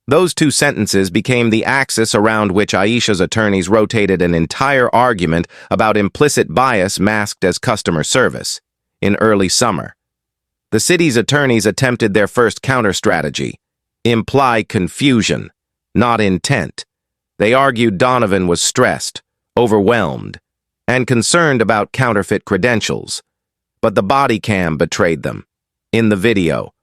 Those 2 sentences became the axis around which Aisha's attorneys rotated an entire argument about implicit bias masked as customer service. In early summer, the city's attorneys attempted their first counter-strategy: imply confusion, not intent. They argued Donovan was stressed, overwhelmed, and concerned about counterfeit credentials. But the body cam betrayed them. In the video,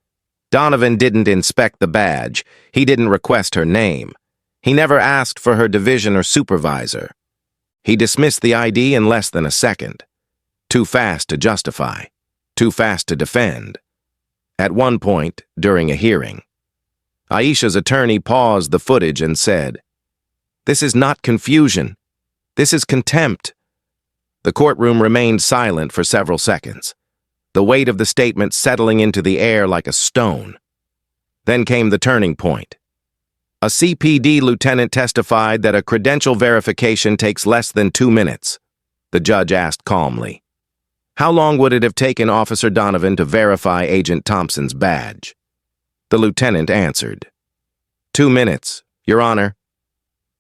Donovan didn't inspect the badge. He didn't request her name. He never asked for her division or supervisor. He dismissed the ID in less than a second. Too fast to justify. Too fast to defend. At one point, during a hearing, Aisha's attorney paused the footage and said, "This is not confusion. This is contempt." The courtroom remained silent for several seconds, the weight of the statement settling into the air like a stone. Then came the turning point. A CPD lieutenant testified that a credential verification takes less than 2 minutes. The judge asked calmly, "How long would it have taken Officer Donovan to verify Agent Thompson's badge?" The lieutenant answered, "2 minutes, Your Honor."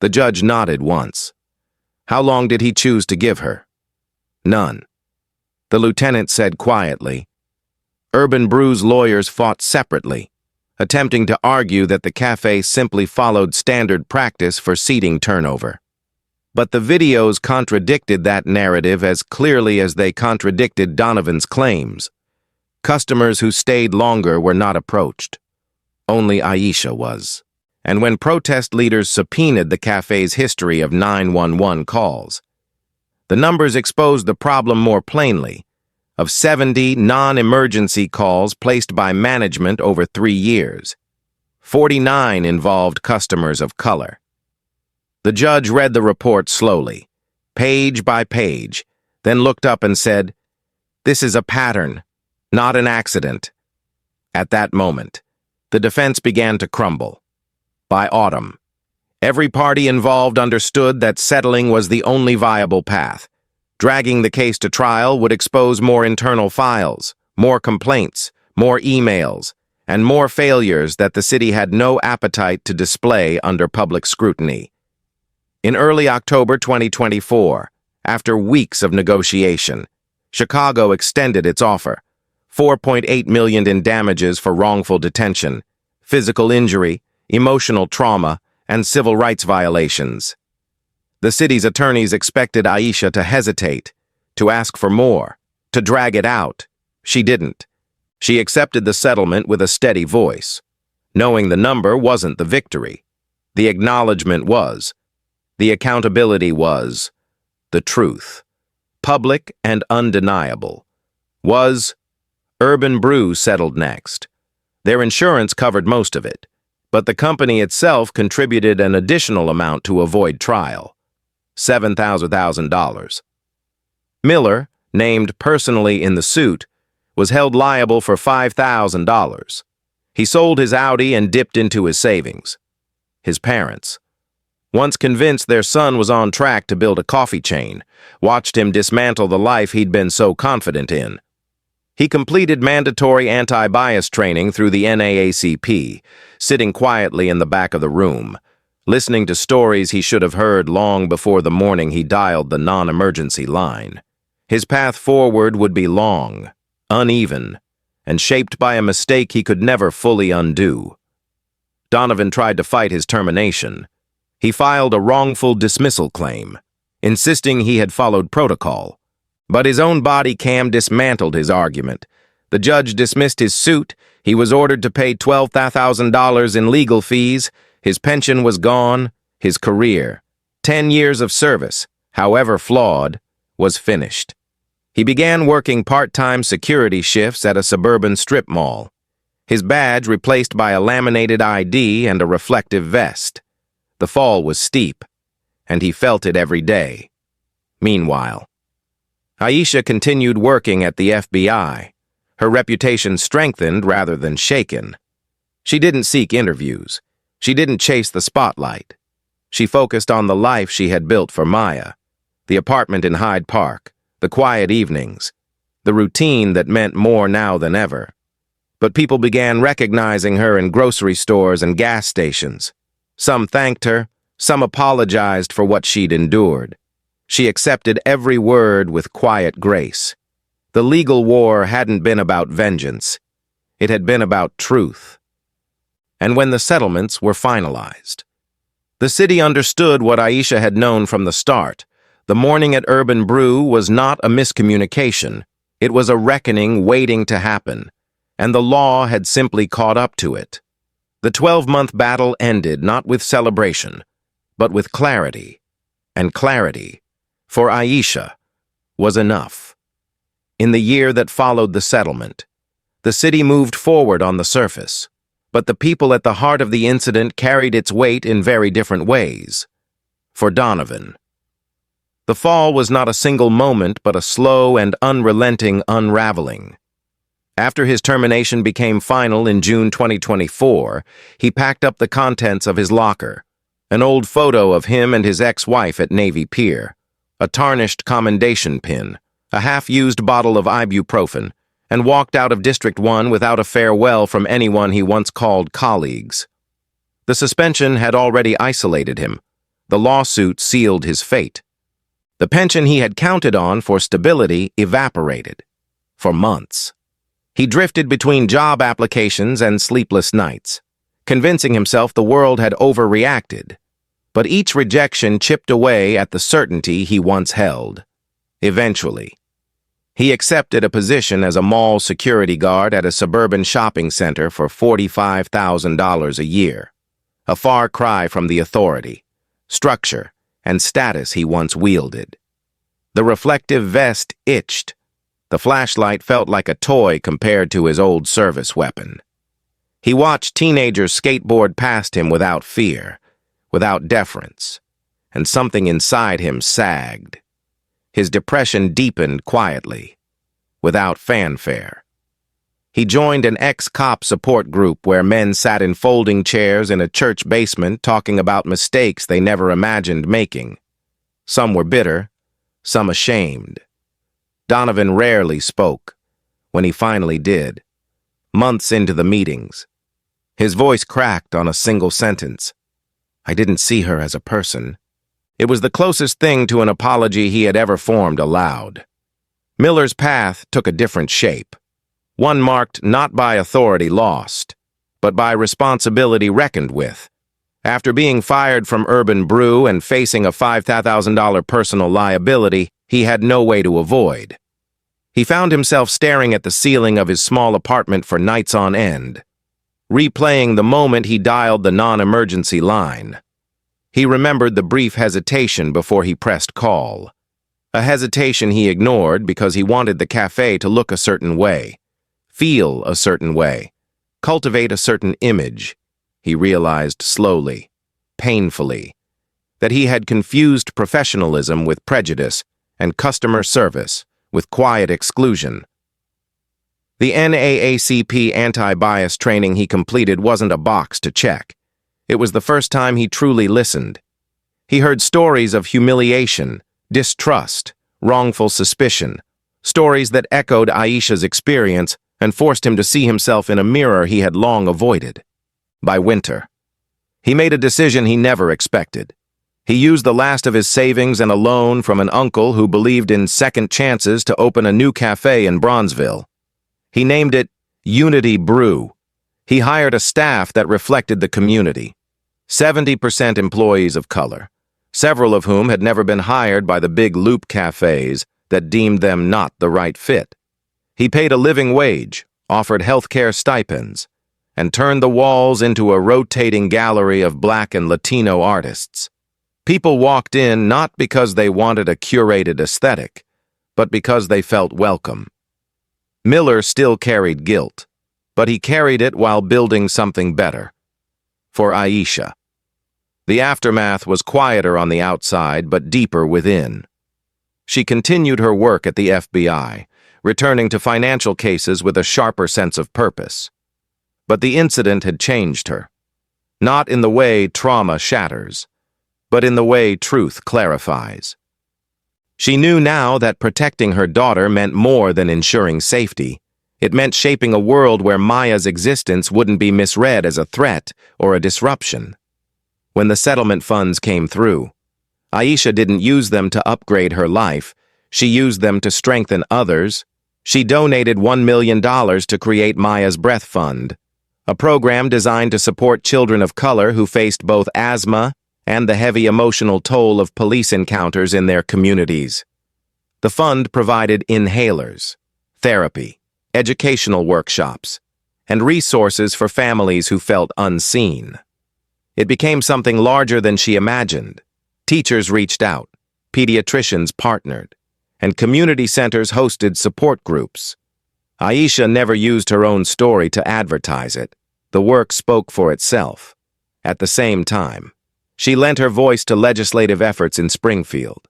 The judge nodded once. "How long did he choose to give her?" "None." The lieutenant said quietly, "Urban Brew's lawyers fought separately, attempting to argue that the cafe simply followed standard practice for seating turnover. But the videos contradicted that narrative as clearly as they contradicted Donovan's claims. Customers who stayed longer were not approached. Only Aisha was. And when protest leaders subpoenaed the cafe's history of 911 calls, the numbers exposed the problem more plainly. Of 70 non-emergency calls placed by management over 3 years, 49 involved customers of color. The judge read the report slowly, page by page, then looked up and said, "This is a pattern, not an accident." At that moment, the defense began to crumble. By autumn, every party involved understood that settling was the only viable path. Dragging the case to trial would expose more internal files, more complaints, more emails, and more failures that the city had no appetite to display under public scrutiny. In early October 2024, after weeks of negotiation, Chicago extended its offer, $4.8 million in damages for wrongful detention, physical injury, emotional trauma, and civil rights violations. The city's attorneys expected Aisha to hesitate, to ask for more, to drag it out. She didn't. She accepted the settlement with a steady voice, knowing the number wasn't the victory. The acknowledgement was. The accountability was. The truth, public and undeniable, was. Urban Brew settled next. Their insurance covered most of it, but the company itself contributed an additional amount to avoid trial, $7,000. Miller, named personally in the suit, was held liable for $5,000. He sold his Audi and dipped into his savings. His parents, once convinced their son was on track to build a coffee chain, watched him dismantle the life he'd been so confident in. He completed mandatory anti-bias training through the NAACP, sitting quietly in the back of the room, listening to stories he should have heard long before the morning he dialed the non-emergency line. His path forward would be long, uneven, and shaped by a mistake he could never fully undo. Donovan tried to fight his termination. He filed a wrongful dismissal claim, insisting he had followed protocol. But his own body cam dismantled his argument. The judge dismissed his suit. He was ordered to pay $12,000 in legal fees. His pension was gone. His career, 10 years of service, however flawed, was finished. He began working part-time security shifts at a suburban strip mall. His badge replaced by a laminated ID and a reflective vest. The fall was steep, and he felt it every day. Meanwhile, Aisha continued working at the FBI. Her reputation strengthened rather than shaken. She didn't seek interviews. She didn't chase the spotlight. She focused on the life she had built for Maya, the apartment in Hyde Park, the quiet evenings, the routine that meant more now than ever. But people began recognizing her in grocery stores and gas stations. Some thanked her, some apologized for what she'd endured. She accepted every word with quiet grace. The legal war hadn't been about vengeance. It had been about truth. And when the settlements were finalized, the city understood what Aisha had known from the start. The morning at Urban Brew was not a miscommunication. It was a reckoning waiting to happen. and the law had simply caught up to it. The 12-month battle ended not with celebration, but with clarity, and clarity, for Aisha, was enough. In the year that followed the settlement, the city moved forward on the surface, but the people at the heart of the incident carried its weight in very different ways. For Donovan, the fall was not a single moment but a slow and unrelenting unraveling. After his termination became final in June 2024, he packed up the contents of his locker, an old photo of him and his ex-wife at Navy Pier, a tarnished commendation pin, a half-used bottle of ibuprofen, and walked out of District 1 without a farewell from anyone he once called colleagues. The suspension had already isolated him. The lawsuit sealed his fate. The pension he had counted on for stability evaporated. For months, he drifted between job applications and sleepless nights, convincing himself the world had overreacted. But each rejection chipped away at the certainty he once held. Eventually, he accepted a position as a mall security guard at a suburban shopping center for $45,000 a year, a far cry from the authority, structure, and status he once wielded. The reflective vest itched. The flashlight felt like a toy compared to his old service weapon. He watched teenagers skateboard past him without fear, without deference, and something inside him sagged. His depression deepened quietly, without fanfare. He joined an ex-cop support group where men sat in folding chairs in a church basement talking about mistakes they never imagined making. Some were bitter, some ashamed. Donovan rarely spoke. When he finally did, months into the meetings, his voice cracked on a single sentence. I didn't see her as a person. It was the closest thing to an apology he had ever formed aloud. Miller's path took a different shape, one marked not by authority lost, but by responsibility reckoned with. After being fired from Urban Brew and facing a $5,000 personal liability he had no way to avoid, he found himself staring at the ceiling of his small apartment for nights on end, replaying the moment he dialed the non-emergency line. He remembered the brief hesitation before he pressed call, a hesitation he ignored because he wanted the cafe to look a certain way, feel a certain way, cultivate a certain image. He realized slowly, painfully, that he had confused professionalism with prejudice and customer service with quiet exclusion. The NAACP anti-bias training he completed wasn't a box to check. It was the first time he truly listened. He heard stories of humiliation, distrust, wrongful suspicion, stories that echoed Aisha's experience and forced him to see himself in a mirror he had long avoided. By winter, he made a decision he never expected. He used the last of his savings and a loan from an uncle who believed in second chances to open a new cafe in Bronzeville. He named it Unity Brew. He hired a staff that reflected the community. 70% employees of color, several of whom had never been hired by the big loop cafes that deemed them not the right fit. He paid a living wage, offered healthcare stipends, and turned the walls into a rotating gallery of Black and Latino artists. People walked in not because they wanted a curated aesthetic, but because they felt welcome. Miller still carried guilt, but he carried it while building something better. For Aisha, the aftermath was quieter on the outside but deeper within. She continued her work at the FBI, returning to financial cases with a sharper sense of purpose. But the incident had changed her, not in the way trauma shatters, but in the way truth clarifies. She knew now that protecting her daughter meant more than ensuring safety. It meant shaping a world where Maya's existence wouldn't be misread as a threat or a disruption. When the settlement funds came through, Aisha didn't use them to upgrade her life. She used them to strengthen others. She donated $1 million to create Maya's Breath Fund, a program designed to support children of color who faced both asthma and the heavy emotional toll of police encounters in their communities. The fund provided inhalers, therapy, educational workshops, and resources for families who felt unseen. It became something larger than she imagined. Teachers reached out, pediatricians partnered, and community centers hosted support groups. Aisha never used her own story to advertise it. The work spoke for itself. At the same time, she lent her voice to legislative efforts in Springfield.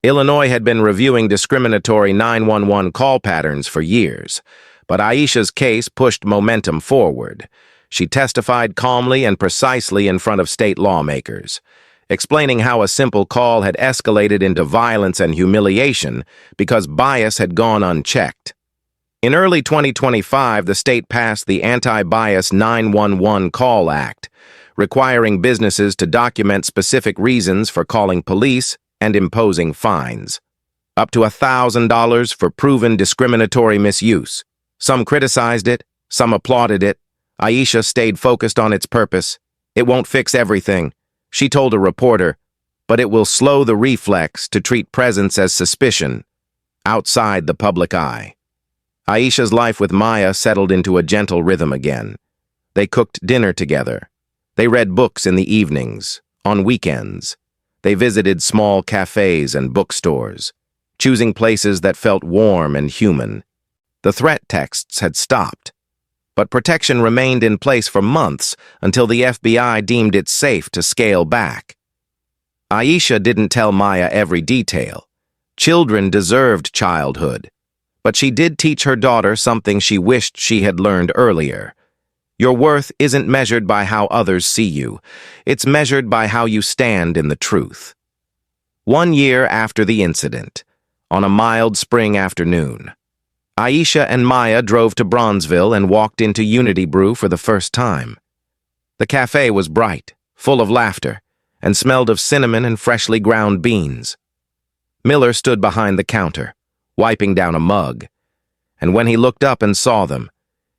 Illinois had been reviewing discriminatory 911 call patterns for years, but Aisha's case pushed momentum forward. She testified calmly and precisely in front of state lawmakers, explaining how a simple call had escalated into violence and humiliation because bias had gone unchecked. In early 2025, the state passed the Anti-Bias 911 Call Act, requiring businesses to document specific reasons for calling police and imposing fines. Up to $1,000 for proven discriminatory misuse. Some criticized it, some applauded it. Aisha stayed focused on its purpose. It won't fix everything, she told a reporter, but it will slow the reflex to treat presence as suspicion outside the public eye. Aisha's life with Maya settled into a gentle rhythm again. They cooked dinner together. They read books in the evenings, on weekends. They visited small cafes and bookstores, choosing places that felt warm and human. The threat texts had stopped, but protection remained in place for months until the FBI deemed it safe to scale back. Aisha didn't tell Maya every detail. Children deserved childhood, but she did teach her daughter something she wished she had learned earlier. Your worth isn't measured by how others see you. It's measured by how you stand in the truth. 1 year after the incident, on a mild spring afternoon, Aisha and Maya drove to Bronzeville and walked into Unity Brew for the first time. The cafe was bright, full of laughter, and smelled of cinnamon and freshly ground beans. Miller stood behind the counter, wiping down a mug, and when he looked up and saw them,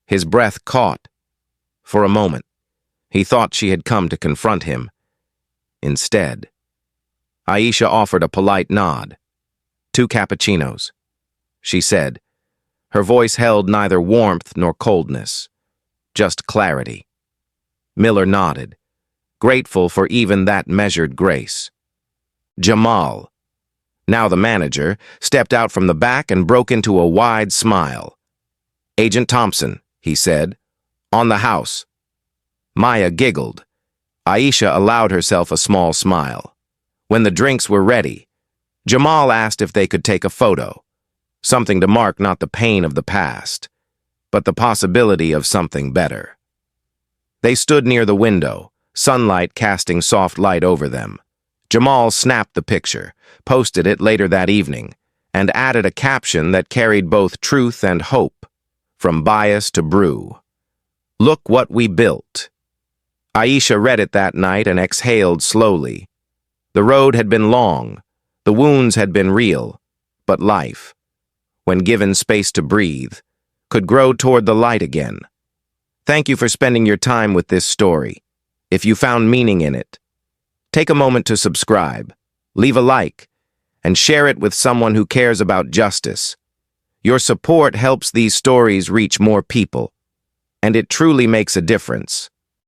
his breath caught. For a moment, he thought she had come to confront him. Instead, Aisha offered a polite nod. 2 cappuccinos, she said. Her voice held neither warmth nor coldness, just clarity. Miller nodded, grateful for even that measured grace. Jamal, now the manager, stepped out from the back and broke into a wide smile. "Agent Thompson," he said, "on the house." Maya giggled. Aisha allowed herself a small smile. When the drinks were ready, Jamal asked if they could take a photo, something to mark not the pain of the past, but the possibility of something better. They stood near the window, sunlight casting soft light over them. Jamal snapped the picture, posted it later that evening, and added a caption that carried both truth and hope, from bias to brew. "Look what we built." Aisha read it that night and exhaled slowly. The road had been long, the wounds had been real, but life, when given space to breathe, could grow toward the light again. Thank you for spending your time with this story. If you found meaning in it, take a moment to subscribe, leave a like, and share it with someone who cares about justice. Your support helps these stories reach more people, and it truly makes a difference.